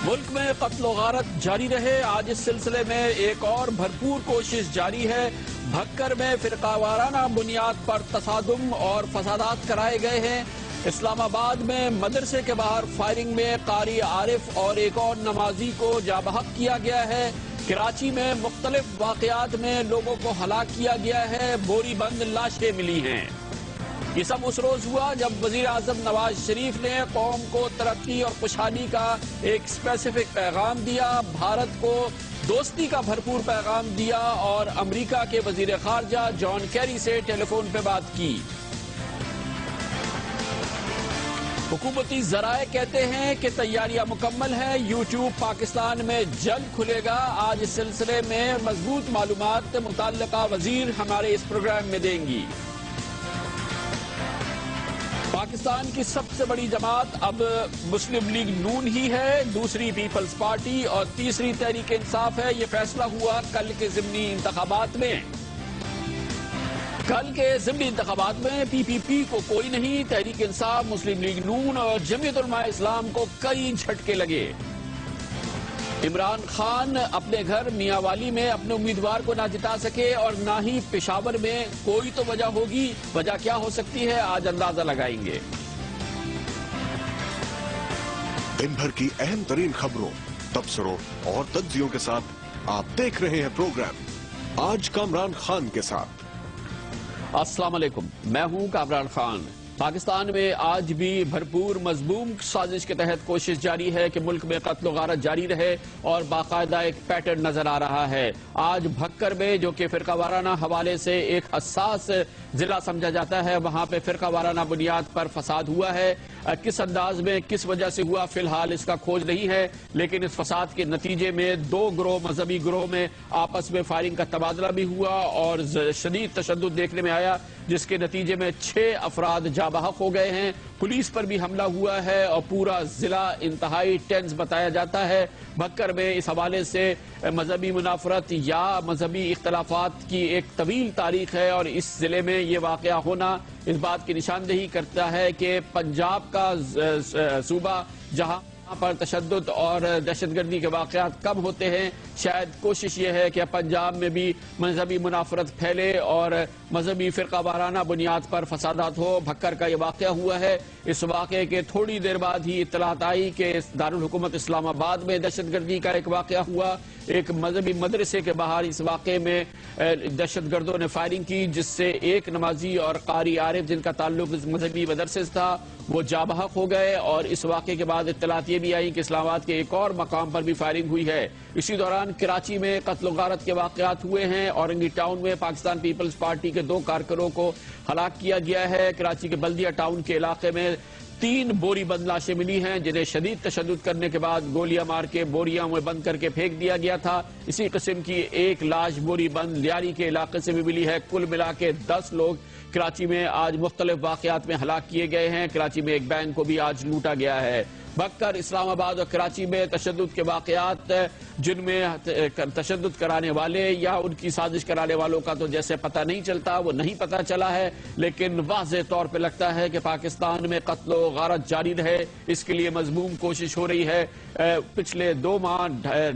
ملک میں قتل و غارت جاری رہے، آج اس سلسلے میں ایک اور بھرپور کوشش جاری ہے۔ بھکر میں فرقہ وارانہ بنیاد پر تصادم اور فسادات کرائے گئے ہیں۔ اسلام آباد میں مدرسے کے باہر فائرنگ میں قاری عارف اور ایک اور نمازی کو جاں بحق کیا گیا ہے۔ کراچی میں مختلف واقعات میں لوگوں کو ہلاک کیا گیا ہے، بوری بند لاشیں ملی ہیں۔ یہ سب اس روز ہوا جب وزیر اعظم نواز شریف نے قوم کو ترقی اور خوشحالی کا ایک اسپیسیفک پیغام دیا، بھارت کو دوستی کا بھرپور پیغام دیا اور امریکہ کے وزیر خارجہ جان کیری سے ٹیلی فون پہ بات کی۔ حکومتی ذرائع کہتے ہیں کہ تیاریاں مکمل ہیں، یوٹیوب پاکستان میں جلد کھلے گا۔ آج اس سلسلے میں مضبوط معلومات متعلقہ وزیر ہمارے اس پروگرام میں دیں گی۔ پاکستان کی سب سے بڑی جماعت اب مسلم لیگ نون ہی ہے، دوسری پیپلز پارٹی اور تیسری تحریک انصاف ہے۔ یہ فیصلہ ہوا کل کے ضمنی انتخابات میں۔ کل کے ضمنی انتخابات میں پی پی پی کو کوئی نہیں، تحریک انصاف، مسلم لیگ نون اور جمعیت علماء اسلام کو کئی جھٹکے لگے۔ عمران خان اپنے گھر میاں والی میں اپنے امیدوار کو نہ جتا سکے اور نہ ہی پشاور میں، کوئی تو وجہ ہوگی، وجہ کیا ہو سکتی ہے آج اندازہ لگائیں گے۔ دن بھر کی اہم ترین خبروں، تبصروں اور تجزیوں کے ساتھ آپ دیکھ رہے ہیں پروگرام آج کامران خان کے ساتھ۔ السلام علیکم، میں ہوں کامران خان۔ پاکستان میں آج بھی بھرپور مضموم سازش کے تحت کوشش جاری ہے کہ ملک میں قتل و غارت جاری رہے اور باقاعدہ ایک پیٹرن نظر آ رہا ہے۔ آج بھکر میں، جو کہ فرقہ وارانہ حوالے سے ایک حساس ضلع سمجھا جاتا ہے، وہاں پہ فرقہ وارانہ بنیاد پر فساد ہوا ہے۔ کس انداز میں، کس وجہ سے ہوا، فی الحال اس کا کھوج نہیں ہے، لیکن اس فساد کے نتیجے میں دو گروہ، مذہبی گروہ میں آپس میں فائرنگ کا تبادلہ بھی ہوا اور شدید تشدد دیکھنے میں آیا، جس کے نتیجے میں 6 افراد جاں بحق ہو گئے ہیں۔ پولیس پر بھی حملہ ہوا ہے اور پورا ضلع انتہائی ٹینس بتایا جاتا ہے۔ بھکر میں اس حوالے سے مذہبی منافرت یا مذہبی اختلافات کی ایک طویل تاریخ ہے اور اس ضلع میں یہ واقعہ ہونا اس بات کی نشاندہی کرتا ہے کہ پنجاب کا صوبہ جہاں پر تشدد اور دہشت گردی کے واقعات کم ہوتے ہیں، شاید کوشش یہ ہے کہ پنجاب میں بھی مذہبی منافرت پھیلے اور مذہبی فرقہ وارانہ بنیاد پر فسادات ہو۔ بھکر کا یہ واقعہ ہوا ہے۔ اس واقعے کے تھوڑی دیر بعد ہی اطلاعات آئی کہ دارالحکومت اسلام آباد میں دہشت گردی کا ایک واقعہ ہوا۔ ایک مذہبی مدرسے کے باہر اس واقعے میں دہشت گردوں نے فائرنگ کی، جس سے ایک نمازی اور قاری عارف جن کا تعلق اس مذہبی مدرسے سے تھا وہ جاں بحق ہو گئے، اور اس واقعے کے بعد اطلاعات یہ بھی آئی کہ اسلام آباد کے ایک اور مقام پر بھی فائرنگ ہوئی ہے۔ اسی دوران کراچی میں قتل و غارت کے واقعات ہوئے ہیں۔ اورنگی ٹاؤن میں پاکستان پیپلز پارٹی کے 2 کارکنوں کو ہلاک کیا گیا ہے۔ کراچی کے بلدیہ ٹاؤن کے علاقے میں 3 بوری بند لاشیں ملی ہیں، جنہیں شدید تشدد کرنے کے بعد گولیاں مار کے بوریاں میں بند کر کے پھینک دیا گیا تھا۔ اسی قسم کی ایک لاش بوری بند لیاری کے علاقے سے بھی ملی ہے۔ کل ملا کے 10 لوگ کراچی میں آج مختلف واقعات میں ہلاک کیے گئے ہیں۔ کراچی میں ایک بینک کو بھی آج لوٹا گیا ہے۔ بھکر، اسلام آباد اور کراچی میں تشدد کے واقعات، جن میں تشدد کرانے والے یا ان کی سازش کرانے والوں کا تو جیسے پتہ نہیں چلتا، وہ نہیں پتہ چلا ہے، لیکن واضح طور پہ لگتا ہے کہ پاکستان میں قتل و غارت جاری رہے، اس کے لیے مضموم کوشش ہو رہی ہے۔ پچھلے 2 ماہ،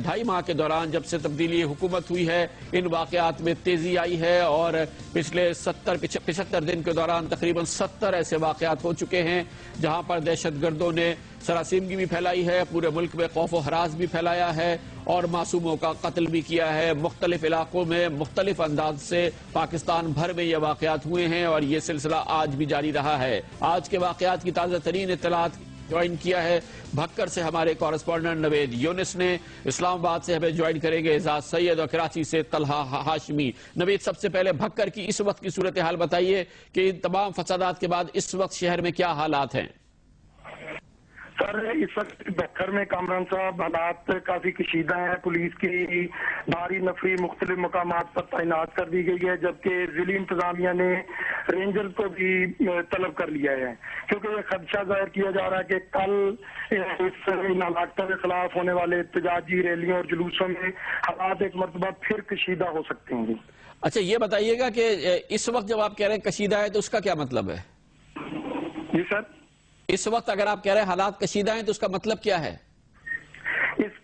2.5 ماہ کے دوران جب سے تبدیلی حکومت ہوئی ہے، ان واقعات میں تیزی آئی ہے اور پچھلے 75 دن کے دوران تقریباً 70 ایسے واقعات ہو چکے ہیں جہاں پر دہشت گردوں نے سراسیمگی بھی پھیلائی ہے، پورے ملک میں خوف و ہراس بھی پھیلایا ہے اور معصوموں کا قتل بھی کیا ہے۔ مختلف علاقوں میں مختلف انداز سے پاکستان بھر میں یہ واقعات ہوئے ہیں اور یہ سلسلہ آج بھی جاری رہا ہے۔ آج کے واقعات کی تازہ ترین اطلاعات جوائن کیا ہے بھکر سے ہمارے کورسپونڈنٹ نوید یونس نے۔ اسلام آباد سے ہمیں جوائن کریں گے اعزاز سید اور کراچی سے طلحہ ہاشمی۔ نوید، سب سے پہلے بھکر کی اس وقت کی صورتحال بتائیے کہ ان تمام فسادات کے بعد اس وقت شہر میں کیا حالات ہیں؟ سر، اس وقت بھکر میں کامران صاحب حالات کافی کشیدہ ہیں۔ پولیس کی بھاری نفری مختلف مقامات پر تعینات کر دی گئی ہے، جبکہ ضلعی انتظامیہ نے رینجرز کو بھی طلب کر لیا ہے، کیونکہ یہ خدشہ ظاہر کیا جا رہا ہے کہ کل ان علاقوں کے خلاف ہونے والے احتجاجی ریلیوں اور جلوسوں میں حالات ایک مرتبہ پھر کشیدہ ہو سکتے ہیں۔ اچھا، یہ بتائیے گا کہ اس وقت جب آپ کہہ رہے ہیں کشیدہ ہے تو اس کا کیا مطلب ہے؟ جی سر، اس وقت اگر آپ کہہ رہے ہیں حالات کشیدہ ہیں تو اس کا مطلب کیا ہے؟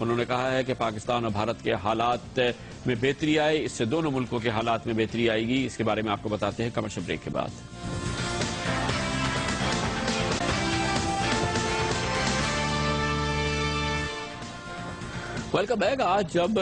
انہوں نے کہا ہے کہ پاکستان اور بھارت کے حالات میں بہتری آئے، اس سے دونوں ملکوں کے حالات میں بہتری آئے گی۔ اس کے بارے میں آپ کو بتاتے ہیں کمرشل بریک کے بعد۔ Welcome back. آج جب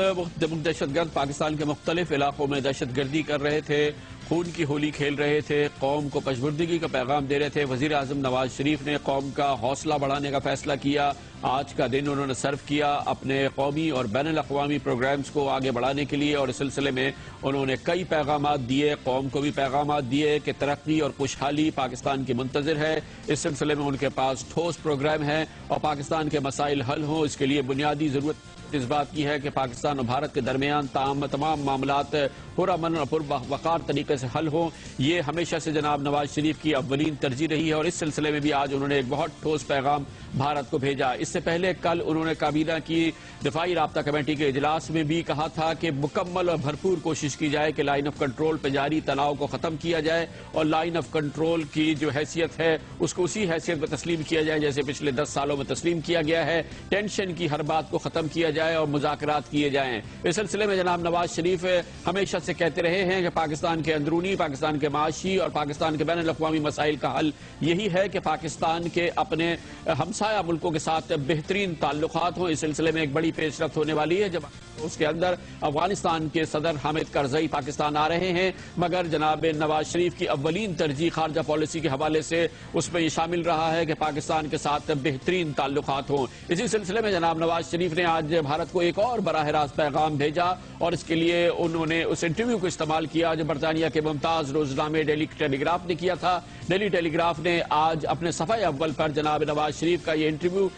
دہشت گرد پاکستان کے مختلف علاقوں میں دہشت گردی کر رہے تھے، خون کی ہولی کھیل رہے تھے، قوم کو پشبردگی کا پیغام دے رہے تھے، وزیر اعظم نواز شریف نے قوم کا حوصلہ بڑھانے کا فیصلہ کیا۔ آج کا دن انہوں نے صرف کیا اپنے قومی اور بین الاقوامی پروگرامز کو آگے بڑھانے کے لیے، اور اس سلسلے میں انہوں نے کئی پیغامات دیے، قوم کو بھی پیغامات دیے کہ ترقی اور خوشحالی پاکستان کی منتظر ہے۔ اس سلسلے میں ان کے پاس ٹھوس پروگرام ہے اور پاکستان کے مسائل حل ہوں، اس کے لیے بنیادی ضرورت اس بات کی ہے کہ پاکستان اور بھارت کے درمیان تمام معاملات پرامن اور پروقار طریقے سے حل ہوں۔ یہ ہمیشہ سے جناب نواز شریف کی اولین ترجیح رہی ہے، اور اس سلسلے میں بھی آج انہوں نے ایک بہت ٹھوس پیغام بھارت کو بھیجا۔ اس سے پہلے کل انہوں نے کابینہ کی دفاعی رابطہ کمیٹی کے اجلاس میں بھی کہا تھا کہ مکمل اور بھرپور کوشش کی جائے کہ لائن آف کنٹرول پہ جاری تناؤ کو ختم کیا جائے، اور لائن آف کنٹرول کی جو حیثیت ہے اس کو اسی حیثیت میں تسلیم کیا جائے جیسے پچھلے 10 سالوں میں تسلیم کیا گیا ہے۔ ٹینشن کی ہر بات کو ختم کیا جائے اور مذاکرات کیے جائیں۔ اس سلسلے میں جناب نواز شریف ہمیشہ سے کہتے رہے ہیں کہ پاکستان کے اندرونی، پاکستان کے معاشی اور پاکستان کے بین الاقوامی مسائل کا حل یہی ہے کہ پاکستان کے اپنے ہمسایہ ملکوں کے ساتھ بہترین تعلقات ہوں۔ اس سلسلے میں ایک بڑی پیش رفت ہونے والی ہے جب اس کے اندر افغانستان کے صدر حامد کرزئی پاکستان آ رہے ہیں، مگر جناب نواز شریف کی اولین ترجیح خارجہ پالیسی کے حوالے سے اس میں یہ شامل رہا ہے کہ پاکستان کے ساتھ بہترین تعلقات ہوں۔ اسی سلسلے میں جناب نواز شریف نے آج بھارت کو ایک اور براہ راست پیغام بھیجا، اور اس کے لیے انہوں نے اس انٹرویو کو استعمال کیا جو برطانیہ کے ممتاز روزنامے ڈیلی ٹیلی گراف نے کیا تھا۔ ڈیلی ٹیلی گراف نے آج اپنے صفحہ اول پر جناب نواز شریف کا یہ انٹرویو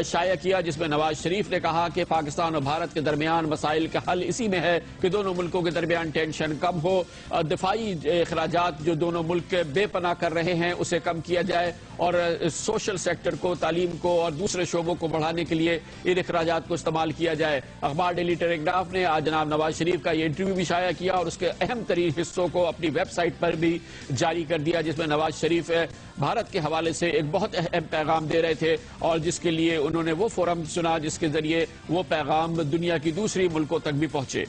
شائع کیا، جس میں نواز شریف نے کہا کہ پاکستان اور بھارت کے درمیان مسائل کا حل اسی میں ہے کہ دونوں ملکوں کے درمیان ٹینشن کم ہو، دفاعی اخراجات جو دونوں ملک بے پناہ کر رہے ہیں اسے کم کیا جائے، اور سوشل سیکٹر کو، تعلیم کو اور دوسرے شعبوں کو بڑھانے کے لیے ان اخراجات کو استعمال کیا جائے۔ اخبار ڈیلی ٹیلی گراف نے آج جناب نواز شریف کا یہ انٹرویو بھی شائع کیا اور اس کے اہم ترین حصوں کو اپنی ویب سائٹ پر بھی جاری کر دیا، جس میں نواز شریف بھارت کے حوالے سے ایک بہت اہم پیغام دے رہے تھے، اور جس کے لیے انہوں نے وہ فورم چنا جس کے ذریعے وہ پیغام دنیا کی دوسری ملکوں تک بھی پہنچے۔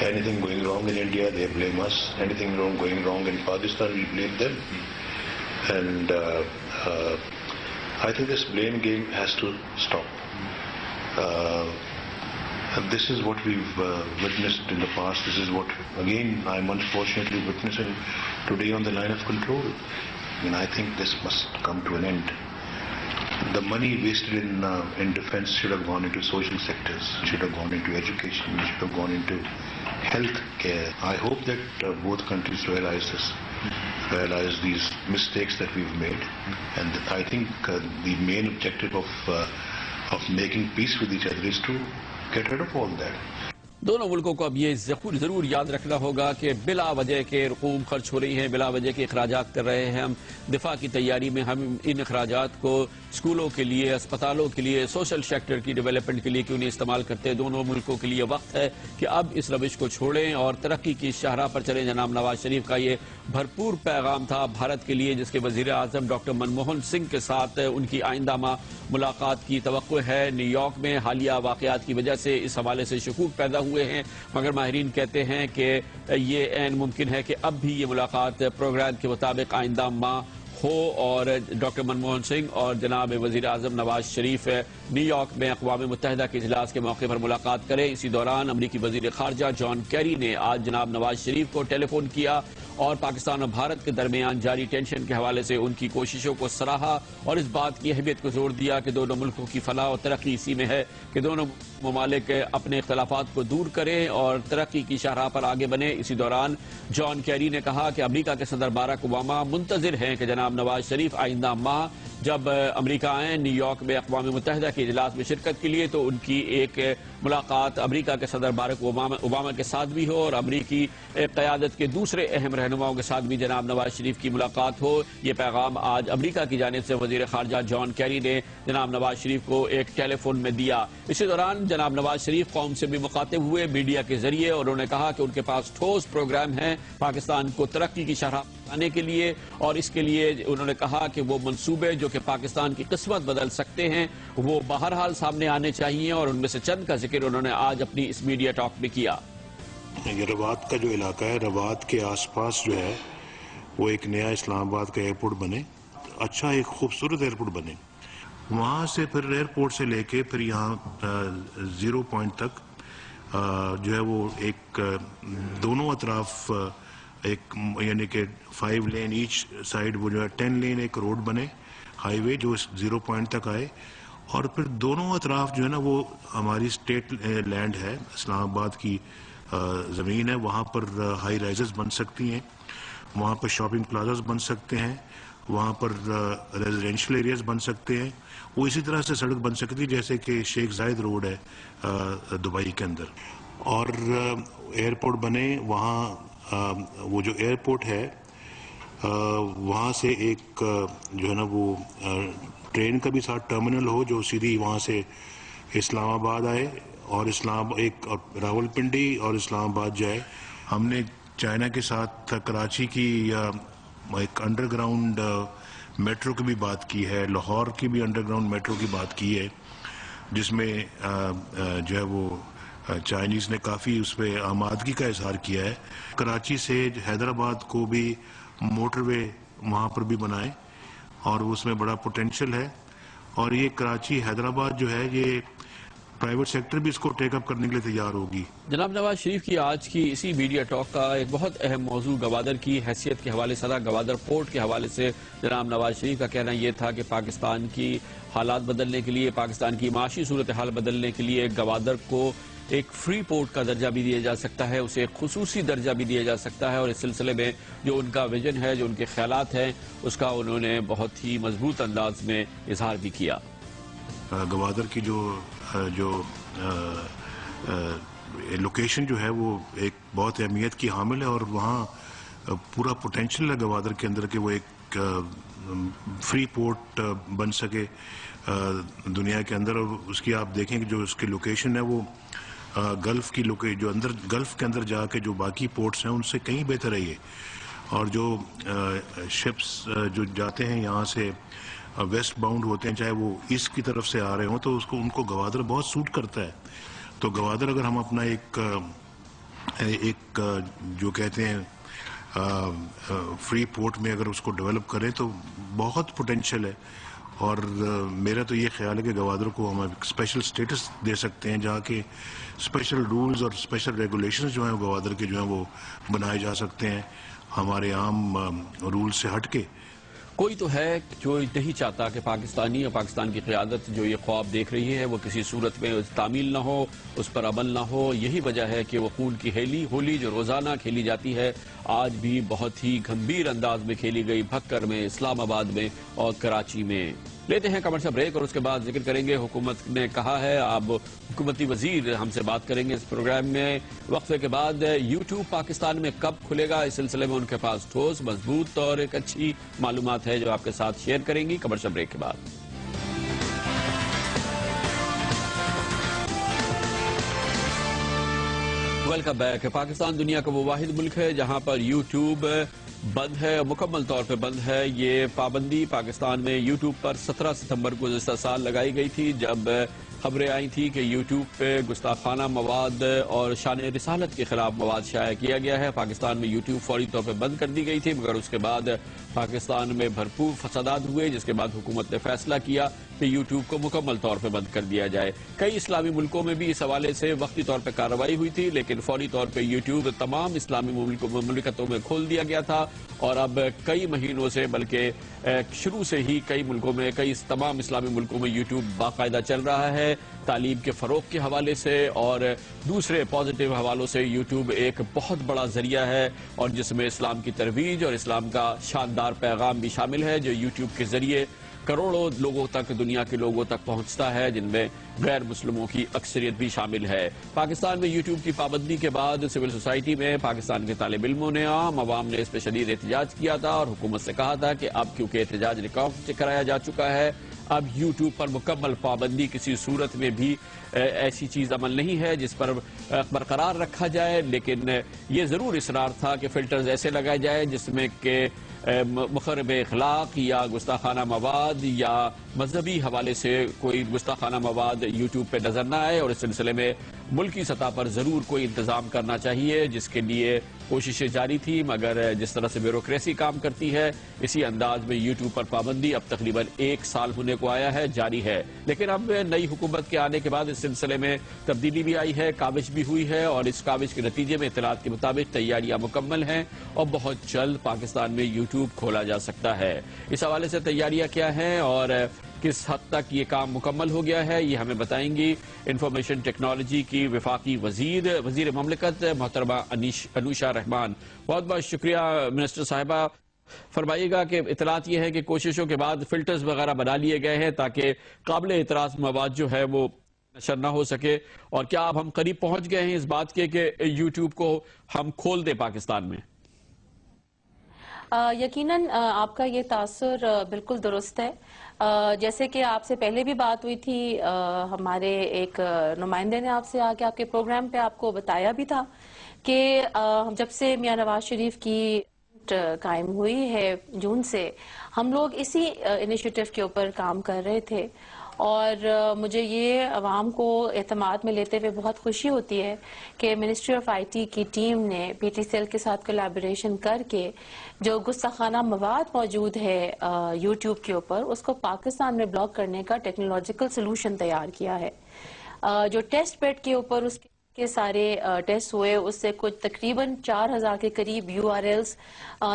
Anything going wrong in India, they blame us. Anything going wrong in Pakistan, we blame them. And I think this blame game has to stop. This is what we've witnessed in the past. This is what, again, I'm unfortunately witnessing today on the line of control. And I think this must come to an end. The money wasted in defense should have gone into social sectors, should have gone into education, should have gone into health care. I hope that both countries realize these mistakes that we've made, and I think the main objective of making peace with each other is to get rid of all that. دونوں ملکوں کو اب یہ ضرور یاد رکھنا ہوگا کہ بلا وجہ کے رقوم خرچ ہو رہی ہیں، بلا وجہ کے اخراجات کر رہے ہیں ہم دفاع کی تیاری میں، ہم ان اخراجات کو اسکولوں کے لیے، اسپتالوں کے لیے، سوشل سیکٹر کی ڈیولپمنٹ کے لیے کیوں نہیں استعمال کرتے۔ دونوں ملکوں کے لیے وقت ہے کہ اب اس روش کو چھوڑیں اور ترقی کی شاہراہ پر چلیں۔ جناب نواز شریف کا یہ بھرپور پیغام تھا بھارت کے لیے، جس کے وزیر اعظم ڈاکٹر منموہن سنگھ کے ساتھ ان کی آئندہ ماہ ملاقات کی توقع ہے۔ نیو یارک میں حالیہ واقعات کی وجہ سے اس حوالے سے شکوک پیدا ہوئے ہیں، مگر ماہرین کہتے ہیں کہ یہ عین ممکن ہے کہ اب بھی یہ ملاقات پروگرام کے مطابق آئندہ ماہ ہو، اور ڈاکٹر منموہن سنگھ اور جناب وزیر اعظم نواز شریف نیو یارک میں اقوام متحدہ کے اجلاس کے موقع پر ملاقات کریں۔ اسی دوران امریکی وزیر خارجہ جان کیری نے آج جناب نواز شریف کو ٹیلی فون کیا اور پاکستان اور بھارت کے درمیان جاری ٹینشن کے حوالے سے ان کی کوششوں کو سراہا، اور اس بات کی اہمیت کو زور دیا کہ دونوں ملکوں کی فلاح اور ترقی اسی میں ہے کہ دونوں ممالک اپنے اختلافات کو دور کریں اور ترقی کی شاہراہ پر آگے بنیں۔ اسی دوران جان کیری نے کہا کہ امریکہ کے صدر باراک اوباما منتظر ہیں کہ جناب نواز شریف آئندہ ماہ جب امریکہ آئیں نیو یارک میں اقوام متحدہ کے اجلاس میں شرکت کے لیے، تو ان کی ایک ملاقات امریکہ کے صدر باراک اوباما کے ساتھ بھی ہو اور امریکی قیادت کے دوسرے اہم رہنماؤں کے ساتھ بھی جناب نواز شریف کی ملاقات ہو۔ یہ پیغام آج امریکہ کی جانب سے وزیر خارجہ جان کیری نے جناب نواز شریف کو ایک ٹیلی فون میں دیا۔ اسی دوران جناب نواز شریف قوم سے بھی مخاطب ہوئے میڈیا کے ذریعے، اور انہوں نے کہا کہ ان کے پاس ٹھوس پروگرام ہیں پاکستان کو ترقی کی شاہراہ لانے کے لیے، اور اس کے لیے انہوں نے کہا کہ وہ منصوبے جو جو کہ پاکستان کی قسمت بدل سکتے ہیں وہ بہرحال سامنے آنے چاہیے، اور ان میں سے چند کا ذکر انہوں نے آج اپنی اس میڈیا ٹاک میں کیا۔ یہ روات کا جو علاقہ ہے، روات کے آس پاس جو ہے وہ ایک نیا اسلام آباد کا ایئرپورٹ بنے، اچھا ایک خوبصورت ایئرپورٹ بنے، وہاں سے پھر ایئرپورٹ سے لے کے پھر یہاں 0 پوائنٹ تک جو ہے وہ ایک دونوں اطراف ایک یعنی کہ 5 لین ایچ سائیڈ، وہ جو ہے 10 لین ایک روڈ بنے، ہائی وے جو 0 پوائنٹ تک آئے، اور پھر دونوں اطراف جو ہے نا وہ ہماری اسٹیٹ لینڈ ہے، اسلام آباد کی زمین ہے، وہاں پر ہائی رائزز بن سکتی ہیں، وہاں پر شاپنگ پلازاز بن سکتے ہیں، وہاں پر ریزیڈینشل ایریاز بن سکتے ہیں، وہ اسی طرح سے سڑک بن سکتی ہے جیسے کہ شیخ زائد روڈ ہے دبئی کے اندر، اور ایئرپورٹ بنے وہاں، وہ جو ایئرپورٹ ہے وہاں سے ایک جو ہے نا وہ ٹرین کا بھی ساتھ ٹرمینل ہو جو سیدھی وہاں سے اسلام آباد آئے، اور ایک راول پنڈی اور اسلام آباد جائے۔ ہم نے چائنا کے ساتھ کراچی کی ایک انڈر گراؤنڈ میٹرو کی بھی بات کی ہے، لاہور کی بھی انڈر گراؤنڈ میٹرو کی بات کی ہے، جس میں جو ہے وہ چائنیز نے کافی اس پہ آمادگی کا اظہار کیا ہے۔ کراچی سے حیدرآباد کو بھی موٹر وے وہاں پر بھی بنائے، اور اس میں بڑا پوٹینشل ہے، اور یہ کراچی حیدرآباد جو ہے یہ پرائیویٹ سیکٹر بھی اس کو ٹیک اپ کرنے کے لیے تیار ہوگی۔ جناب نواز شریف کی آج کی اسی میڈیا ٹاک کا ایک بہت اہم موضوع گوادر کی حیثیت کے حوالے سے تھا۔ گوادر پورٹ کے حوالے سے جناب نواز شریف کا کہنا یہ تھا کہ پاکستان کی حالات بدلنے کے لیے، پاکستان کی معاشی صورتحال بدلنے کے لیے گوادر کو ایک فری پورٹ کا درجہ بھی دیا جا سکتا ہے، اسے ایک خصوصی درجہ بھی دیا جا سکتا ہے، اور اس سلسلے میں جو ان کا ویژن ہے، جو ان کے خیالات ہیں، اس کا انہوں نے بہت ہی مضبوط انداز میں اظہار بھی کیا۔ گوادر کی جو لوکیشن جو ہے وہ ایک بہت اہمیت کی حامل ہے، اور وہاں پورا پوٹینشل ہے گوادر کے اندر کہ وہ ایک فری پورٹ بن سکے دنیا کے اندر، اور اس کی آپ دیکھیں کہ جو اس کی لوکیشن ہے وہ گلف کی جو اندر گلف کے اندر جا کے جو باقی پورٹس ہیں ان سے کہیں بہتر ہے یہ، اور جو شپس جو جاتے ہیں یہاں سے ویسٹ باؤنڈ ہوتے ہیں، چاہے وہ ایسٹ کی طرف سے آ رہے ہوں، تو ان کو گوادر بہت سوٹ کرتا ہے۔ تو گوادر اگر ہم اپنا ایک جو کہتے ہیں فری پورٹ میں اگر اس کو ڈیولپ کریں تو بہت پوٹینشل ہے، اور میرا تو یہ خیال ہے کہ گوادر کو ہم ایک اسپیشل اسٹیٹس دے سکتے ہیں، جہاں کے اسپیشل رولز اور اسپیشل ریگولیشنز جو ہیں گوادر کے جو ہیں وہ بنائے جا سکتے ہیں ہمارے عام رول سے ہٹ کے۔ کوئی تو ہے جو نہیں چاہتا کہ پاکستانی اور پاکستان کی قیادت جو یہ خواب دیکھ رہی ہے وہ کسی صورت میں تعمیل نہ ہو، اس پر عمل نہ ہو۔ یہی وجہ ہے کہ وہ خون کی ہولی جو روزانہ کھیلی جاتی ہے آج بھی بہت ہی گھمبیر انداز میں کھیلی گئی بھکر میں، اسلام آباد میں اور کراچی میں۔ لیتے ہیں کمرشل بریک، اور اس کے بعد ذکر کریں گے حکومت نے کہا ہے، اب حکومتی وزیر ہم سے بات کریں گے اس پروگرام میں۔ وقفے کے بعد یوٹیوب پاکستان میں کب کھلے گا، اس سلسلے میں ان کے پاس ٹھوس، مضبوط اور ایک اچھی معلومات ہے جو آپ کے ساتھ شیئر کریں گی کمرشل بریک کے بعد۔ Welcome back. پاکستان دنیا کا وہ واحد ملک ہے جہاں پر یوٹیوب بند ہے، مکمل طور پہ بند ہے۔ یہ پابندی پاکستان میں یوٹیوب پر 17 ستمبر گزشتہ سال لگائی گئی تھی، جب خبریں آئی تھی کہ یوٹیوب پہ گستاخانہ مواد اور شان رسالت کے خلاف مواد شائع کیا گیا ہے۔ پاکستان میں یوٹیوب فوری طور پہ بند کر دی گئی تھی، مگر اس کے بعد پاکستان میں بھرپور فسادات ہوئے، جس کے بعد حکومت نے فیصلہ کیا کہ یوٹیوب کو مکمل طور پہ بند کر دیا جائے۔ کئی اسلامی ملکوں میں بھی اس حوالے سے وقتی طور پہ کارروائی ہوئی تھی، لیکن فوری طور پہ یوٹیوب تمام اسلامی مملکتوں میں کھول دیا گیا تھا، اور اب کئی مہینوں سے بلکہ شروع سے ہی کئی ملکوں میں، تمام اسلامی ملکوں میں یوٹیوب باقاعدہ چل رہا ہے۔ تعلیم کے فروغ کے حوالے سے اور دوسرے پازیٹیو حوالوں سے یوٹیوب ایک بہت بڑا ذریعہ ہے، اور جس میں اسلام کی ترویج اور اسلام کا شاندار پیغام بھی شامل ہے، جو یوٹیوب کے ذریعے کروڑوں لوگوں تک، دنیا کے لوگوں تک پہنچتا ہے، جن میں غیر مسلموں کی اکثریت بھی شامل ہے۔ پاکستان میں یوٹیوب کی پابندی کے بعد سول سوسائٹی میں پاکستان کے طالب علموں نے، عام عوام نے اس پہ شدید احتجاج کیا تھا، اور حکومت سے کہا تھا کہ اب کیونکہ احتجاج ریکارڈ سے کرایا جا چکا ہے، اب یوٹیوب پر مکمل پابندی کسی صورت میں بھی ایسی چیز عمل نہیں ہے جس پر برقرار رکھا جائے، لیکن یہ ضرور اصرار تھا کہ فلٹرز ایسے لگائے جائے جس میں کہ مخرب اخلاق یا گستاخانہ مواد یا مذہبی حوالے سے کوئی گستاخانہ مواد یوٹیوب پہ نظر نہ آئے، اور اس سلسلے میں ملکی سطح پر ضرور کوئی انتظام کرنا چاہیے، جس کے لیے کوششیں جاری تھی، مگر جس طرح سے بیوروکریسی کام کرتی ہے اسی انداز میں یوٹیوب پر پابندی اب تقریباً 1 سال ہونے کو آیا ہے، جاری ہے۔ لیکن اب نئی حکومت کے آنے کے بعد اس سلسلے میں تبدیلی بھی آئی ہے، کاوش بھی ہوئی ہے، اور اس کاوش کے نتیجے میں اطلاعات کے مطابق تیاریاں مکمل ہیں اور بہت جلد پاکستان میں یوٹیوب کھولا جا سکتا ہے۔ اس حوالے سے تیاریاں کیا ہیں اور کس حد تک یہ کام مکمل ہو گیا ہے، یہ ہمیں بتائیں گی انفارمیشن ٹیکنالوجی کی وفاقی وزیر مملکت محترمہ انوشا رحمان۔ بہت بہت شکریہ منسٹر صاحبہ۔ فرمائیے گا کہ اطلاعات یہ ہے کہ کوششوں کے بعد فلٹرز وغیرہ بنا لیے گئے ہیں تاکہ قابل اعتراض مواد جو ہے وہ نشر نہ ہو سکے، اور کیا اب ہم قریب پہنچ گئے ہیں اس بات کے کہ یوٹیوب کو ہم کھول دیں پاکستان میں؟ یقیناً آپ کا یہ تاثر بالکل درست ہے۔ جیسے کہ آپ سے پہلے بھی بات ہوئی تھی، ہمارے ایک نمائندے نے آپ سے آ کے آپ کے پروگرام پہ آپ کو بتایا بھی تھا کہ جب سے میاں نواز شریف کی قائم ہوئی ہے جون سے، ہم لوگ اسی انیشیٹو کے اوپر کام کر رہے تھے، اور مجھے یہ عوام کو اعتماد میں لیتے ہوئے بہت خوشی ہوتی ہے کہ منسٹری آف آئی ٹی کی ٹیم نے پی ٹی سیل کے ساتھ کولیبریشن کر کے جو گستاخانہ مواد موجود ہے یوٹیوب کے اوپر، اس کو پاکستان میں بلاک کرنے کا ٹیکنالوجیکل سلوشن تیار کیا ہے۔ جو ٹیسٹ بیڈ کے اوپر اس کے سارے ٹیسٹ ہوئے، اس سے کچھ تقریباً 4000 کے قریب URLs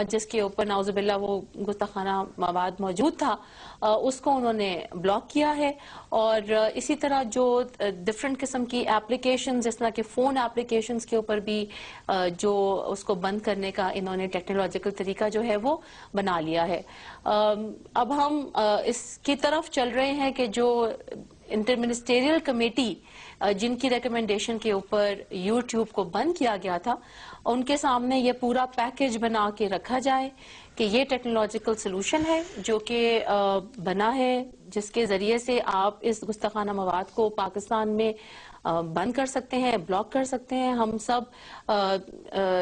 جس کے اوپر نعوذ باللہ وہ گستاخانہ مواد موجود تھا، اس کو انہوں نے بلاک کیا ہے۔ اور اسی طرح جو ڈفرنٹ قسم کی اپلیکیشنز جس طرح کہ فون اپلیکیشنز کے اوپر بھی جو اس کو بند کرنے کا انہوں نے ٹیکنالوجیکل طریقہ جو ہے وہ بنا لیا ہے۔ اب ہم اس کی طرف چل رہے ہیں کہ جو انٹر منسٹریل کمیٹی جن کی ریکمنڈیشن کے اوپر یوٹیوب کو بند کیا گیا تھا، ان کے سامنے یہ پورا پیکج بنا کے رکھا جائے کہ یہ ٹیکنالوجیکل سلوشن ہے جو کہ بنا ہے، جس کے ذریعے سے آپ اس گستاخانہ مواد کو پاکستان میں بند کر سکتے ہیں، بلاک کر سکتے ہیں۔ ہم سب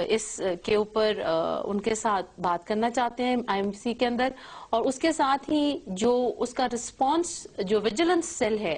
اس کے اوپر ان کے ساتھ بات کرنا چاہتے ہیں IMC کے اندر، اور اس کے ساتھ ہی جو اس کا رسپانس جو ویجیلنس سیل ہے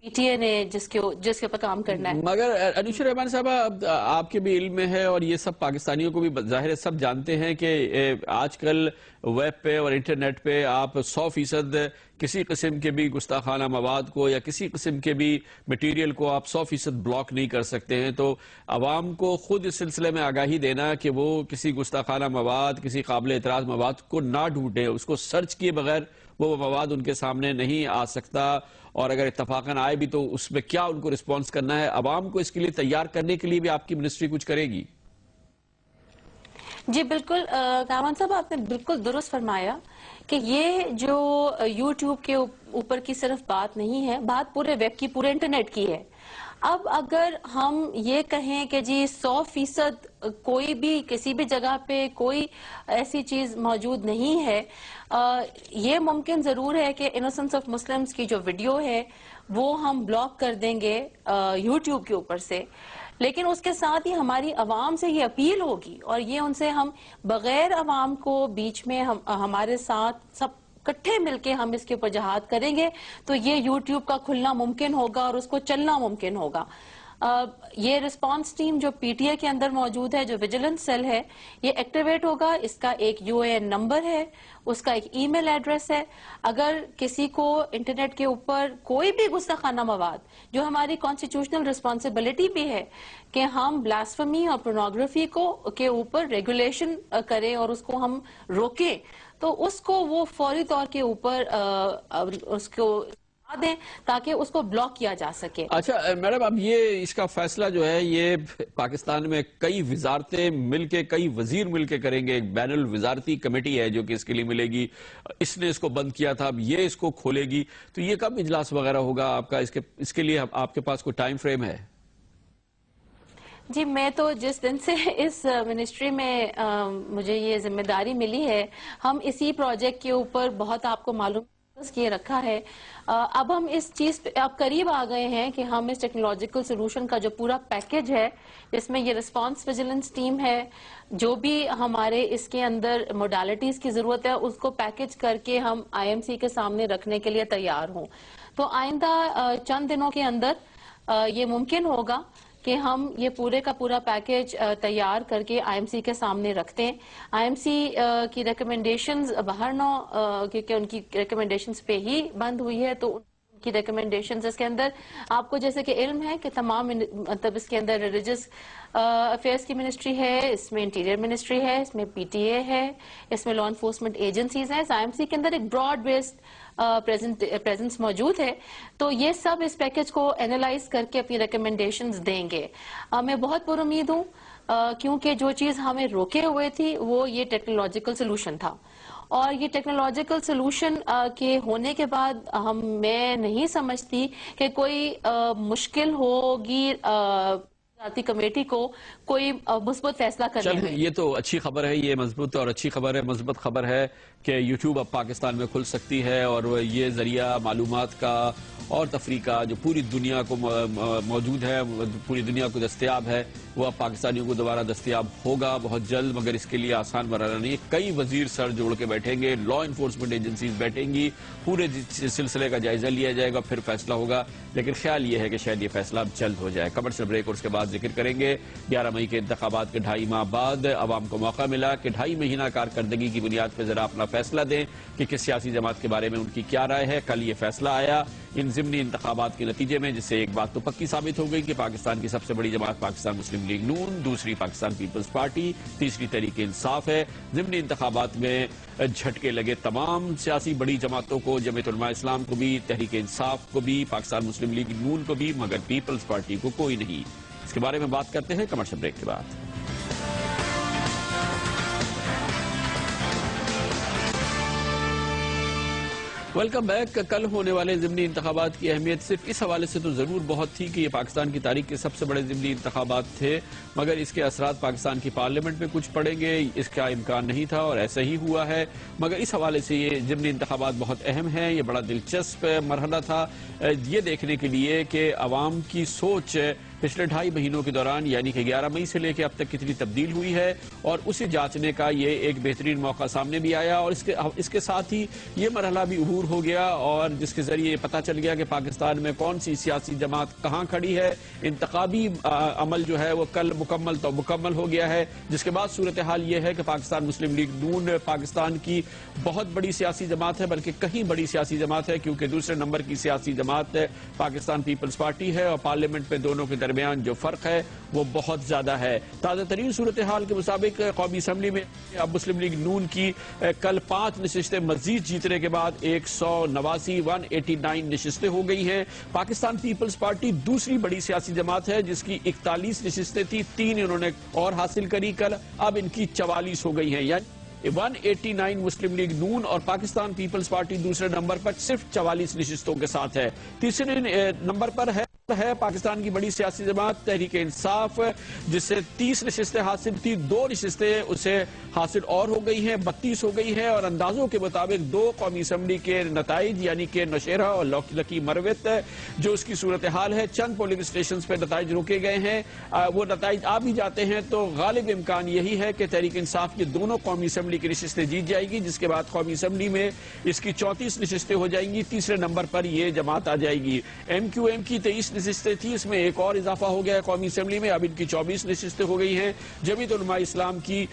پی ٹی اے نے جس کے اوپر کام کرنا ہے۔ مگر انوشا رحمان صاحبہ، آپ کے بھی علم میں ہے اور یہ سب پاکستانیوں کو بھی ظاہر ہے، سب جانتے ہیں کہ آج کل ویب پہ اور انٹرنیٹ پہ آپ 100% کسی قسم کے بھی گستاخانہ مواد کو یا کسی قسم کے بھی مٹیریل کو آپ 100% بلاک نہیں کر سکتے ہیں۔ تو عوام کو خود اس سلسلے میں آگاہی دینا کہ وہ کسی گستاخانہ مواد، کسی قابل اعتراض مواد کو نہ ڈھونڈیں، اس کو سرچ کیے بغیر وہ مواد ان کے سامنے نہیں آ سکتا، اور اگر اتفاقاً آئے بھی تو اس میں کیا ان کو رسپانس کرنا ہے۔ عوام کو اس کے لیے تیار کرنے کے لیے بھی آپ کی منسٹری کچھ کرے گی؟ جی بالکل، کامران صاحب آپ نے بالکل درست فرمایا کہ یہ جو یوٹیوب کے اوپر کی صرف بات نہیں ہے، بات پورے ویب کی، پورے انٹرنیٹ کی ہے۔ اب اگر ہم یہ کہیں کہ جی 100% کوئی بھی کسی بھی جگہ پہ کوئی ایسی چیز موجود نہیں ہے، یہ ممکن ضرور ہے کہ انوسنس آف مسلمز کی جو ویڈیو ہے وہ ہم بلاک کر دیں گے یوٹیوب کے اوپر سے، لیکن اس کے ساتھ ہی ہماری عوام سے یہ اپیل ہوگی، اور یہ ان سے ہم بغیر عوام کو بیچ میں ہمارے ساتھ سب کٹھے مل کے ہم اس کے اوپر جہاد کریں گے تو یہ یوٹیوب کا کھلنا ممکن ہوگا اور اس کو چلنا ممکن ہوگا۔ یہ ریسپانس ٹیم جو پی ٹی اے کے اندر موجود ہے، جو ویجیلنس سیل ہے، یہ ایکٹیویٹ ہوگا۔ اس کا ایک UAN نمبر ہے، اس کا ایک ای میل ایڈریس ہے۔ اگر کسی کو انٹرنیٹ کے اوپر کوئی بھی گستاخانہ مواد، جو ہماری کانسٹیٹیوشنل رسپانسبلٹی بھی ہے کہ ہم بلاسفمی اور پورنوگرافی کے اوپر ریگولیشن کریں اور اس کو ہم روکیں، تو اس کو وہ فوری طور کے اوپر اس کو دیں تاکہ اس کو بلاک کیا جا سکے۔ اچھا میڈم، اب یہ اس کا فیصلہ جو ہے یہ پاکستان میں کئی وزارتیں مل کے، کئی وزیر مل کے کریں گے، ایک بین الوزارتی کمیٹی ہے جو کہ اس کے لیے ملے گی، اس نے اس کو بند کیا تھا، اب یہ اس کو کھولے گی، تو یہ کب اجلاس وغیرہ ہوگا آپ کا؟ اس کے لیے آپ کے پاس کوئی ٹائم فریم ہے؟ جی میں تو جس دن سے اس منسٹری میں مجھے یہ ذمہ داری ملی ہے، ہم اسی پروجیکٹ کے اوپر بہت، آپ کو معلوم کیے رکھا ہے. اب ہم اس چیز پہ اب قریب آ گئے ہیں کہ ہم اس ٹیکنالوجیکل سولوشن کا جو پورا پیکج ہے جس میں یہ رسپانس ویجیلنس ٹیم ہے, جو بھی ہمارے اس کے اندر موڈالٹیز کی ضرورت ہے اس کو پیکج کر کے ہم آئی ایم سی کے سامنے رکھنے کے لیے تیار ہوں. تو آئندہ چند دنوں کے اندر یہ ممکن ہوگا کہ ہم یہ پورے کا پورا پیکج تیار کر کے آئی ایم سی کے سامنے رکھتے ہیں. آئی ایم سی کی ریکمنڈیشنز باہر نہ, کیونکہ ان کی ریکمنڈیشنز پہ ہی بند ہوئی ہے, تو ان کی ریکمنڈیشنز اس کے اندر آپ کو جیسے کہ علم ہے کہ تمام مطلب اس کے اندر ریلیجس افیئرس کی منسٹری ہے, اس میں انٹیریئر منسٹری ہے, اس میں پی ٹی اے ہے, اس میں لا انفورسمنٹ ایجنسیز ہیں. آئی ایم سی کے اندر ایک براڈ بیسڈ پریزنس موجود ہے. تو یہ سب اس پیکج کو اینالائز کر کے اپنی ریکمنڈیشنز دیں گے. میں بہت پر امید ہوں کیونکہ جو چیز ہمیں روکے ہوئے تھی وہ یہ ٹیکنالوجیکل سولوشن تھا, اور یہ ٹیکنالوجیکل سولوشن کے ہونے کے بعد میں نہیں سمجھتی کہ کوئی مشکل ہوگی کمیٹی کو کوئی مثبت فیصلہ کرنے میں. یہ تو اچھی خبر ہے, یہ مضبوط اور اچھی خبر ہے, مثبت خبر ہے کہ یوٹیوب اب پاکستان میں کھل سکتی ہے, اور یہ ذریعہ معلومات کا اور تفریح کا جو پوری دنیا کو موجود ہے, پوری دنیا کو دستیاب ہے, وہ اب پاکستانیوں کو دوبارہ دستیاب ہوگا بہت جلد. مگر اس کے لیے آسان مرحلہ نہیں, کئی وزیر سر جوڑ کے بیٹھیں گے, لا انفورسمنٹ ایجنسیز بیٹھیں گی, پورے سلسلے کا جائزہ لیا جائے گا, پھر فیصلہ ہوگا. لیکن خیال یہ ہے کہ شاید یہ فیصلہ اب جلد ہو جائے. کمرشل بریک اور اس کے بعد ذکر کریں گے 11 مئی کے انتخابات کے 2.5 ماہ بعد عوام کو موقع ملا کہ 2.5 مہینہ کارکردگی کی بنیاد پہ ذرا اپنا فیصلہ دیں کہ کس سیاسی جماعت کے بارے میں ان کی کیا رائے ہے. کل یہ فیصلہ آیا ان ضمنی انتخابات کے نتیجے میں, جس سے ایک بات تو پکی ثابت ہو گئی کہ پاکستان کی سب سے بڑی جماعت پاکستان مسلم لیگ نون, دوسری پاکستان پیپلز پارٹی, تیسری تحریک انصاف ہے. ضمنی انتخابات میں جھٹکے لگے تمام سیاسی بڑی جماعتوں کو, جمعیت علماء اسلام کو بھی, تحریک انصاف کو بھی, پاکستان مسلم لیگ نون کو بھی, مگر پیپلز پارٹی کو کوئی نہیں. اس کے بارے میں بات کرتے ہیں کمرشل بریک کے بعد. Welcome back. کل ہونے والے ضمنی انتخابات کی اہمیت صرف اس حوالے سے تو ضرور بہت تھی کہ یہ پاکستان کی تاریخ کے سب سے بڑے ضمنی انتخابات تھے, مگر اس کے اثرات پاکستان کی پارلیمنٹ میں کچھ پڑیں گے اس کا امکان نہیں تھا, اور ایسا ہی ہوا ہے. مگر اس حوالے سے یہ ضمنی انتخابات بہت اہم ہیں. یہ بڑا دلچسپ مرحلہ تھا یہ دیکھنے کے لیے کہ عوام کی سوچ پچھلے 2.5 مہینوں کے دوران, یعنی کہ 11 مئی سے لے کے اب تک کتنی تبدیل ہوئی ہے, اور اسے جانچنے کا یہ ایک بہترین موقع سامنے بھی آیا. اور اس کے ساتھ ہی یہ مرحلہ بھی عبور ہو گیا, اور جس کے ذریعے یہ پتہ چل گیا کہ پاکستان میں کون سی سیاسی جماعت کہاں کھڑی ہے. انتخابی عمل جو ہے وہ کل مکمل ہو گیا ہے, جس کے بعد صورتحال یہ ہے کہ پاکستان مسلم لیگ نون پاکستان کی بہت بڑی سیاسی جماعت ہے, بلکہ کہیں بڑی سیاسی جماعت ہے, کیونکہ دوسرے نمبر کی سیاسی جماعت پاکستان پیپلز پارٹی ہے, اور پارلیمنٹ میں دونوں کے درمیان جو فرق ہے وہ بہت زیادہ ہے. تازہ ترین صورتحال کے مطابق قومی اسمبلی میں اب مسلم لیگ نون کی کل 5 نشستیں مزید جیتنے کے بعد 189 نشستیں ہو گئی ہیں. پاکستان پیپلز پارٹی دوسری بڑی سیاسی جماعت ہے جس کی 41 نشستیں تھی, 3 انہوں نے اور حاصل کری کل, اب ان کی 44 ہو گئی ہیں. یعنی 189 مسلم لیگ نون اور پاکستان پیپلز پارٹی دوسرے نمبر پر صرف 44 نشستوں کے ساتھ ہے. تیسرے نمبر پر ہے پاکستان کی بڑی سیاسی جماعت تحریک انصاف, جس سے 30 نشستیں حاصل تھی, 2 نشستیں اسے حاصل اور ہو گئی ہیں, 32 ہو گئی ہیں. اور اندازوں کے مطابق 2 قومی اسمبلی کے نتائج, یعنی کہ نوشہرہ اور لکی مروت, جو اس کی صورتحال ہے, چند پولنگ اسٹیشنز پہ نتائج روکے گئے ہیں. وہ نتائج آ بھی جاتے ہیں تو غالب امکان یہی ہے کہ تحریک انصاف کی دونوں قومی اسمبلی کی نشستیں جیت جائے گی, جس کے بعد قومی اسمبلی میں اس کی 34 نشستیں ہو جائیں گی. تیسرے نمبر پر یہ جماعت آ جائے گی. ایم کیو ایم کی 23 نشستیں تھی, اس میں ایک اور اضافہ ہو گیا ہے قومی اسمبلی میں, اب ان کی 24 نشستیں ہو گئی ہیں. جمعیت علماء اسلام کی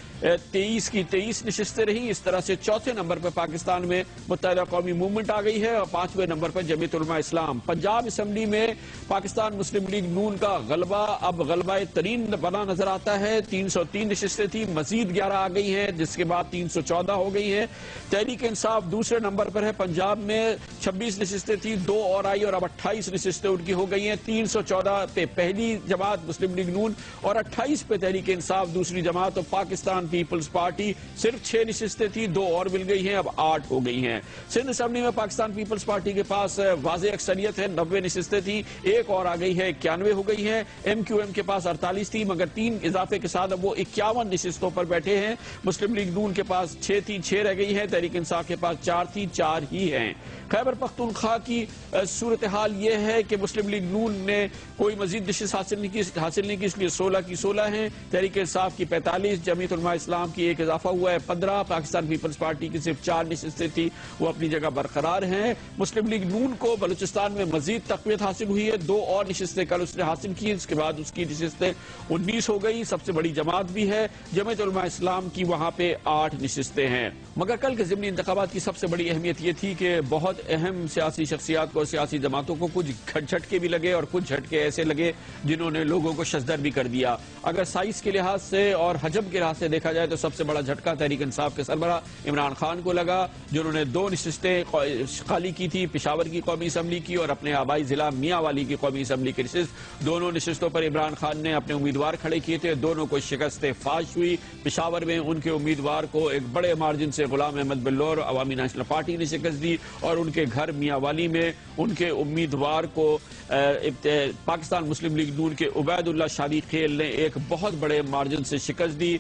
23 نشستیں رہی. اس طرح سے چوتھے نمبر پر پاکستان میں متحدہ قومی موومنٹ آ گئی ہے, اور 5ویں نمبر پر جمعیت علماء اسلام. پنجاب اسمبلی میں پاکستان مسلم لیگ نون کا غلبہ اب غلبہ ترین بنا نظر آتا ہے. 303 نشستیں تھی, مزید 11 آ گئی ہیں, جس کے بعد 314 ہو گئی ہیں. تحریک انصاف دوسرے نمبر پر ہے, پنجاب میں 26 نشستیں تھی, 2 اور آئی, اور اب 28 نشستیں ان کی ہو گئی ہیں. ہیں. 314 پہ پہلی جماعت مسلم لیگ نون اور 28 پہ تحریک انصاف دوسری جماعت اور پاکستان پیپلز پارٹی. صرف 6 نشستیں تھیں, 2 اور مل گئی ہیں, اب 8 ہو گئی ہیں. سندھ اسمبلی میں پاکستان پیپلز پارٹی کے پاس واضح اکثریت ہے, 90 نشستیں تھیں, 1 اور آ گئی ہے, 91 ہو گئی ہیں. ایم کیو ایم کے پاس 48 تھی مگر 3 اضافے کے ساتھ اب وہ 51 نشستوں پر بیٹھے ہیں. مسلم لیگ نون کے پاس 6 تھی, 6 رہ گئی ہیں. تحریک انصاف کے پاس 4 تھی, 4 ہی ہیں. خیبر پختونخوا کی صورتحال یہ ہے کہ مسلم لیگ نون نے کوئی مزید نشست حاصل نہیں کی, اس لیے 16 کی 16 ہیں. تحریک انصاف کی 45, جمعیت علماء اسلام کی 1 اضافہ ہوا ہے 15. پاکستان پیپلز پارٹی کی صرف 4 نشستیں تھی, وہ اپنی جگہ برقرار ہیں. مسلم لیگ نون کو بلوچستان میں مزید تقویت حاصل ہوئی ہے, 2 اور نشستیں کل اس نے حاصل کی, اس کے بعد اس کی نشستیں 19 ہو گئی. سب سے بڑی جماعت بھی ہے. جمعیت علماء اسلام کی وہاں پہ 8 نشستیں ہیں. مگر کل کے ضمنی انتخابات کی سب سے بڑی اہمیت یہ تھی کہ بہت اہم سیاسی شخصیات کو, سیاسی جماعتوں کو کچھ جھٹکے بھی لگے اور کچھ جھٹکے ایسے لگے جنہوں نے لوگوں کو ششدر بھی کر دیا. اگر سائز کے لحاظ سے اور حجم کے لحاظ سے دیکھا جائے تو سب سے بڑا جھٹکا تحریک انصاف کے سربراہ عمران خان کو لگا, جنہوں نے 2 نشستیں خالی کی تھی, پشاور کی قومی اسمبلی کی اور اپنے آبائی ضلع میاں والی کی قومی اسمبلی کی نشست. دونوں نشستوں پر عمران خان نے اپنے امیدوار کھڑے کیے تھے, دونوں کو شکست فاش ہوئی. پشاور میں ان کے امیدوار کو ایک بڑے مارجن سے غلام احمد بلور عوامی نیشنل پارٹی نے شکست دی اور ان کے گھر میاں والی میں ان کے امیدوار کو پاکستان مسلم لیگ نون کے عبید اللہ شادی خیل نے ایک بہت بڑے مارجن سے شکست دی.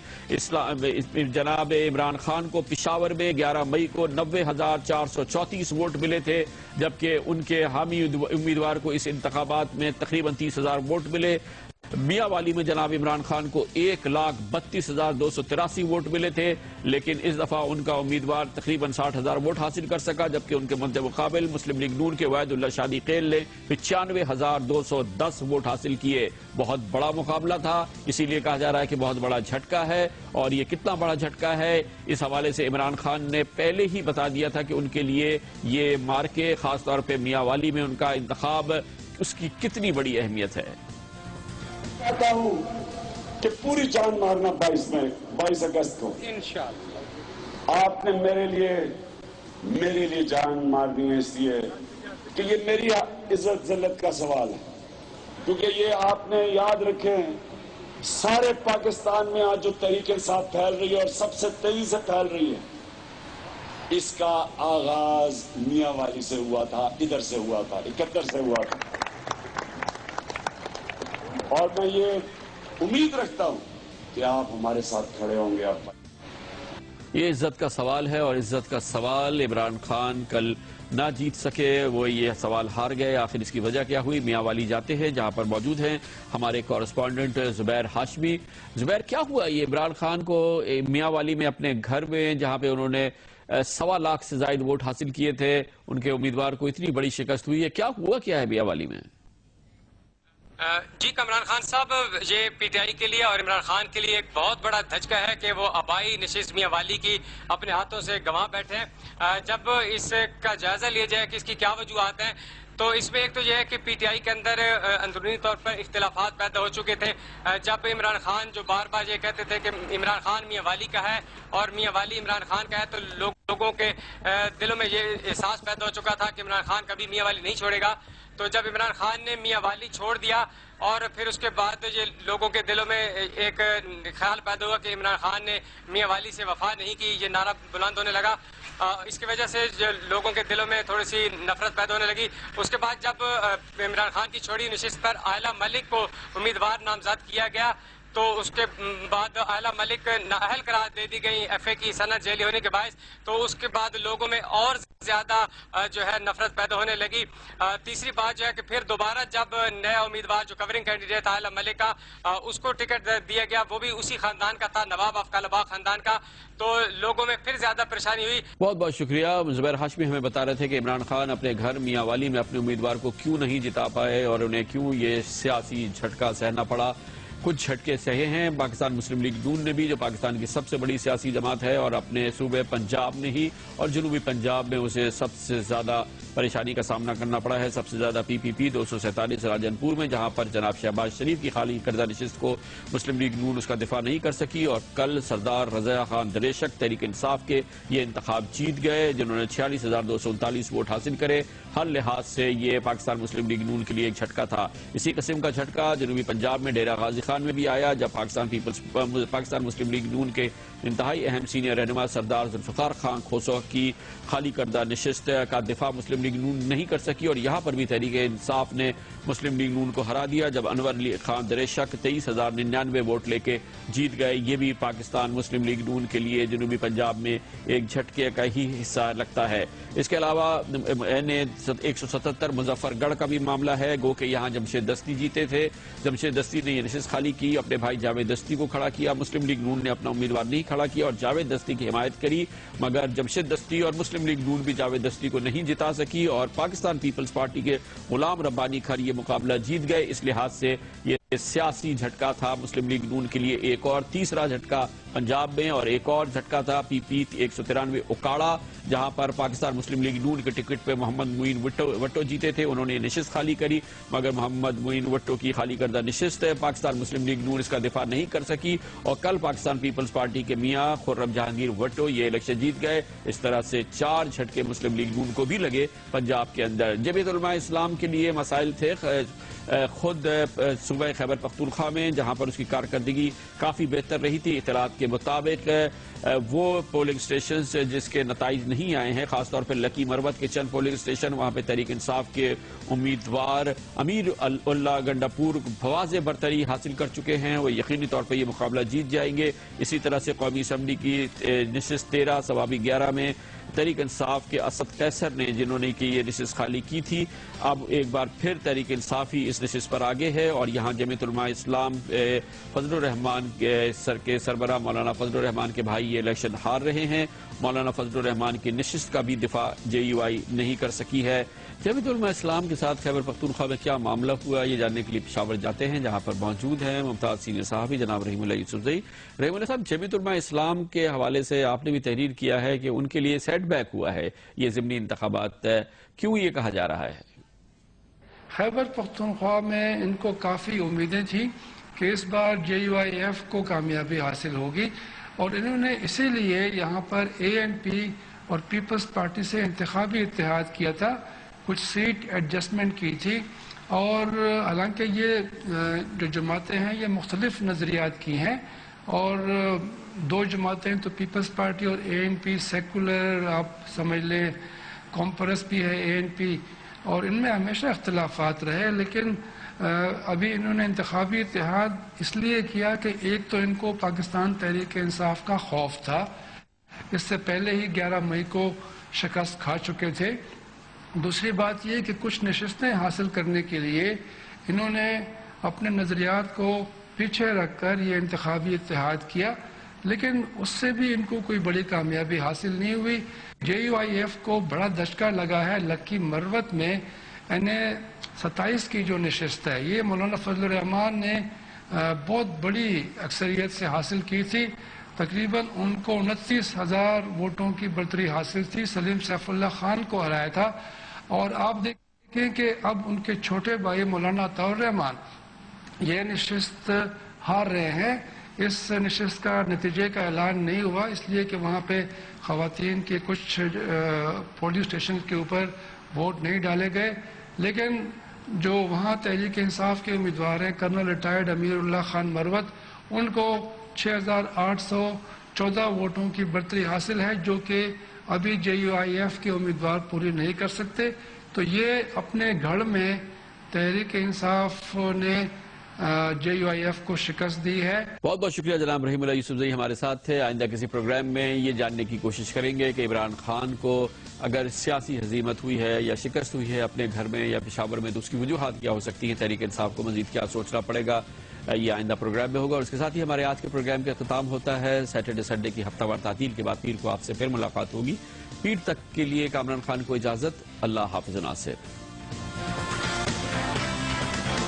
جناب عمران خان کو پشاور میں 11 مئی کو 90,434 ووٹ ملے تھے, جبکہ ان کے حامی امیدوار کو اس انتخابات میں تقریباً 30,000 ووٹ ملے. میاں والی میں جناب عمران خان کو 1,32,283 ووٹ ملے تھے, لیکن اس دفعہ ان کا امیدوار تقریباً 60,000 ووٹ حاصل کر سکا, جبکہ ان کے مد مقابل مسلم لیگ نون کے عبید اللہ شادی خیل نے 95,210 ووٹ حاصل کیے. بہت بڑا مقابلہ تھا, اسی لیے کہا جا رہا ہے کہ بہت بڑا جھٹکا ہے. اور یہ کتنا بڑا جھٹکا ہے اس حوالے سے عمران خان نے پہلے ہی بتا دیا تھا کہ ان کے لیے یہ مارکے, خاص طور پہ میاں والی میں ان کا انتخاب, اس کی کتنی بڑی اہمیت ہے. کہتا ہوں کہ پوری جان مارنا 22 اگست کو انشاءاللہ. آپ نے میرے لیے جان مارنی ہے, اس لیے کہ یہ میری عزت ذلت کا سوال ہے, کیونکہ یہ آپ نے یاد رکھیں سارے پاکستان میں آج جو تحریک انصاف پھیل رہی ہے اور سب سے تیزی سے پھیل رہی ہے, اس کا آغاز میاں والی سے ہوا تھا, ادھر سے ہوا تھا, 71 سے ہوا تھا. اور میں یہ امید رکھتا ہوں کہ آپ ہمارے ساتھ کھڑے ہوں گے. یہ عزت کا سوال ہے اور عزت کا سوال عمران خان کل نہ جیت سکے, وہ یہ سوال ہار گئے. آخر اس کی وجہ کیا ہوئی؟ میاں والی جاتے ہیں جہاں پر موجود ہیں ہمارے کورسپونڈنٹ زبیر ہاشمی. زبیر, کیا ہوا یہ عمران خان کو میاں والی میں اپنے گھر میں جہاں پہ انہوں نے 1.25 لاکھ سے زائد ووٹ حاصل کیے تھے, ان کے امیدوار کو اتنی بڑی شکست ہوئی ہے, کیا ہوا کیا ہے میاں والی میں؟ جی کامران خان صاحب, یہ پی ٹی آئی کے لیے اور عمران خان کے لیے ایک بہت بڑا دھچکا ہے کہ وہ آبائی نشست میاں والی کی اپنے ہاتھوں سے گنوا بیٹھے ہیں. جب اس کا جائزہ لیا جائے کہ اس کی کیا وجوہات ہیں, تو اس میں ایک تو یہ ہے کہ پی ٹی آئی کے اندر اندرونی طور پر اختلافات پیدا ہو چکے تھے. جب عمران خان جو بار بار یہ کہتے تھے کہ عمران خان میاں والی کا ہے اور میاں والی عمران خان کا ہے, تو لوگوں کے دلوں میں یہ احساس پیدا ہو چکا تھا کہ عمران خان کبھی میاں والی نہیں چھوڑے گا. تو جب عمران خان نے میاں والی چھوڑ دیا اور پھر اس کے بعد یہ لوگوں کے دلوں میں ایک خیال پیدا ہوا کہ عمران خان نے میاں والی سے وفا نہیں کی, یہ نعرہ بلند ہونے لگا. اس کی وجہ سے لوگوں کے دلوں میں تھوڑی سی نفرت پیدا ہونے لگی. اس کے بعد جب عمران خان کی چھوڑی نشست پر عائلہ ملک کو امیدوار نامزد کیا گیا, تو اس کے بعد عائلہ ملک نااہل قرار دے دی گئی ایف اے کی سند جیلی ہونے کے باعث. تو اس کے بعد لوگوں میں اور زیادہ جو ہے نفرت پیدا ہونے لگی. تیسری بات جو ہے کہ پھر دوبارہ جب نیا امیدوار جو کورنگ کینڈیڈیٹ عائلہ ملک کا, اس کو ٹکٹ دیا گیا, وہ بھی اسی خاندان کا تھا, نواب آف کالاباغ خاندان کا, تو لوگوں میں پھر زیادہ پریشانی ہوئی. بہت بہت شکریہ. زبیر ہاشمی ہمیں بتا رہے تھے کہ عمران خان اپنے گھر میاں والی میں اپنے امیدوار کو کیوں نہیں جتا پائے اور انہیں کیوں یہ سیاسی جھٹکا سہنا پڑا. کچھ جھٹکے سہے ہیں۔ پاکستان مسلم لیگ نون نے بھی، جو پاکستان کی سب سے بڑی سیاسی جماعت ہے اور اپنے صوبے پنجاب میں ہی اور جنوبی پنجاب میں اسے سب سے زیادہ پریشانی کا سامنا کرنا پڑا ہے، سب سے زیادہ پی 247 راجن پور میں، جہاں پر جناب شہباز شریف کی خالی کردہ نشست کو مسلم لیگ نون اس کا دفاع نہیں کر سکی، اور کل سردار رضا خان دریشک تحریک انصاف کے یہ انتخاب جیت گئے، جنہوں نے 46,239 ووٹ حاصل کرے۔ ہر لحاظ سے یہ پاکستان مسلم لیگ نون کے لیے ایک جھٹکا تھا۔ اسی قسم کا جھٹکا جنوبی پنجاب میں ڈیرہ غازی خان میں بھی آیا، جب پاکستان مسلم لیگ نون کے انتہائی اہم سینئر رہنما سردار ذوالفقار خان کھوسو کی خالی کردہ نشست کا دفاع مسلم لیگ نون نہیں کر سکی، اور یہاں پر بھی تحریک انصاف نے مسلم لیگ نون کو ہرا دیا، جب انور علی خان دریشک 23,099 ووٹ لے کے جیت گئے۔ یہ بھی پاکستان مسلم لیگ نون کے لیے جنوبی پنجاب میں ایک جھٹکے کا ہی حصہ لگتا ہے۔ اس کے علاوہ 177 مظفر گڑھ کا بھی معاملہ ہے، گو کہ یہاں جمشید دستی جیتے تھے۔ جمشید دستی نے یہ نشست خالی کی، اپنے بھائی جاوید دستی کو کھڑا کیا۔ مسلم لیگ نون نے اپنا امیدوار نہیں کھڑا کیا اور جاوید دستی کی حمایت کری، مگر جمشید دستی اور مسلم لیگ نون بھی جاوید دستی کو نہیں جتا سکی، اور پاکستان پیپلز پارٹی کے غلام ربانی کھر یہ مقابلہ جیت گئے۔ اس لحاظ سے یہ سیاسی جھٹکا تھا مسلم لیگ نون کے لیے ایک اور تیسرا جھٹکا پنجاب میں، اور ایک اور جھٹکا تھا پی 193 اکاڑا، جہاں پر پاکستان مسلم لیگ نون کے ٹکٹ پہ محمد معین وٹو جیتے تھے۔ انہوں نے نشست خالی کری، مگر محمد معین وٹو کی خالی کردہ نشست پاکستان مسلم لیگ نون اس کا دفاع نہیں کر سکی، اور کل پاکستان پیپلز پارٹی کے میاں خرم جہانگیر وٹو یہ الیکشن جیت گئے۔ اس طرح سے 4 جھٹکے مسلم لیگ نون کو بھی لگے پنجاب کے اندر۔ جمعیت علماء اسلام کے لیے مسائل تھے، خود صوبہ خیبر پختونخوا میں جہاں پر اس کی کارکردگی کافی بہتر رہی تھی، اطلاعات کے مطابق وہ پولنگ سٹیشنز جس کے نتائج نہیں آئے ہیں، خاص طور پر لکی مروت کے چند پولنگ سٹیشن، وہاں پہ تحریک انصاف کے امیدوار امیر اللہ گنڈاپور بواضح برتری حاصل کر چکے ہیں، وہ یقینی طور پر یہ مقابلہ جیت جائیں گے۔ اسی طرح سے قومی اسمبلی کی نشست 13 ضوابط 11 میں تحریک انصاف کے اسد قیصر نے، جنہوں نے کہ یہ نشست خالی کی تھی، اب ایک بار پھر تحریک انصاف ہی اس نشست پر آگے ہے، اور یہاں جمعیت علماء اسلام فضل الرحمان کے سربراہ مولانا فضل الرحمان کے بھائی یہ الیکشن ہار رہے ہیں۔ مولانا فضل الرحمان کی نشست کا بھی دفاع JUI نہیں کر سکی ہے۔ جمعیت علماء اسلام کے ساتھ خیبر پختونخوا میں کیا معاملہ ہوا، یہ جاننے کے لیے پشاور جاتے ہیں، جہاں پر موجود ہیں ممتاز سینئر صحافی جناب رحیم اللہ یوسفزئی۔ رحیم اللہ صاحب، جمعیت علماء اسلام کے حوالے سے آپ نے بھی تحریر کیا ہے کہ ان کے لیے سیٹ بیک ہوا ہے یہ ضمنی انتخابات، کیوں یہ کہا جا رہا ہے؟ خیبر پختونخوا میں ان کو کافی امیدیں تھیں کہ اس بار JUIF کو کامیابی حاصل ہوگی، اور انہوں نے اسی لیے یہاں پر ANP اور پیپلز پارٹی سے انتخابی اتحاد کیا تھا، کچھ سیٹ ایڈجسٹمنٹ کی تھی، اور حالانکہ یہ جو جماعتیں ہیں یہ مختلف نظریات کی ہیں، اور 2 جماعتیں تو پیپلز پارٹی اور ANP سیکولر آپ سمجھ لیں، کامپرس بھی ہے ANP، اور ان میں ہمیشہ اختلافات رہے، لیکن ابھی انہوں نے انتخابی اتحاد اس لیے کیا کہ ایک تو ان کو پاکستان تحریک انصاف کا خوف تھا، اس سے پہلے ہی 11 مئی کو شکست کھا چکے تھے۔ دوسری بات یہ کہ کچھ نشستیں حاصل کرنے کے لیے انہوں نے اپنے نظریات کو پیچھے رکھ کر یہ انتخابی اتحاد کیا، لیکن اس سے بھی ان کو کوئی بڑی کامیابی حاصل نہیں ہوئی۔ JUIF کو بڑا دھچکا لگا ہے لکی مروت میں، انہیں 27 کی جو نشست ہے یہ مولانا فضل الرحمان نے بہت بڑی اکثریت سے حاصل کی تھی، تقریباً ان کو 29,000 ووٹوں کی برتری حاصل تھی، سلیم سیف اللہ خان کو ہرایا تھا، اور آپ دیکھیں کہ اب ان کے چھوٹے بھائی مولانا عطاء الرحمان یہ نشست ہار رہے ہیں۔ اس نشست کا نتیجے کا اعلان نہیں ہوا، اس لیے کہ وہاں پہ خواتین کے کچھ پولنگ اسٹیشن کے اوپر ووٹ نہیں ڈالے گئے، لیکن جو وہاں تحریک انصاف کے امیدوار ہیں کرنل ریٹائرڈ امیر اللہ خان مروت، ان کو 6,814 ووٹوں کی برتری حاصل ہے، جو کہ ابھی JUIF کے امیدوار پوری نہیں کر سکتے۔ تو یہ اپنے گھر میں تحریک انصاف نے JUIF کو شکست دی ہے۔ بہت بہت شکریہ جناب رحیم اللہ یوسفزئی ہمارے ساتھ تھے۔ آئندہ کسی پروگرام میں یہ جاننے کی کوشش کریں گے کہ عمران خان کو اگر سیاسی ہزیمت ہوئی ہے یا شکست ہوئی ہے اپنے گھر میں یا پشاور میں، تو اس کی وجوہات کیا ہو سکتی ہیں، تحریک انصاف کو مزید کیا سوچنا پڑے گا، یہ آئندہ پروگرام میں ہوگا۔ اور اس کے ساتھ ہی ہمارے آج کے پروگرام کا اختتام ہوتا ہے۔ سیٹرڈے سنڈے کی ہفتہ وار تعطیل کے بعد پیر کو آپ سے پھر ملاقات ہوگی۔ پیر تک کے لیے کامران خان کو اجازت، اللہ حافظ ناصر۔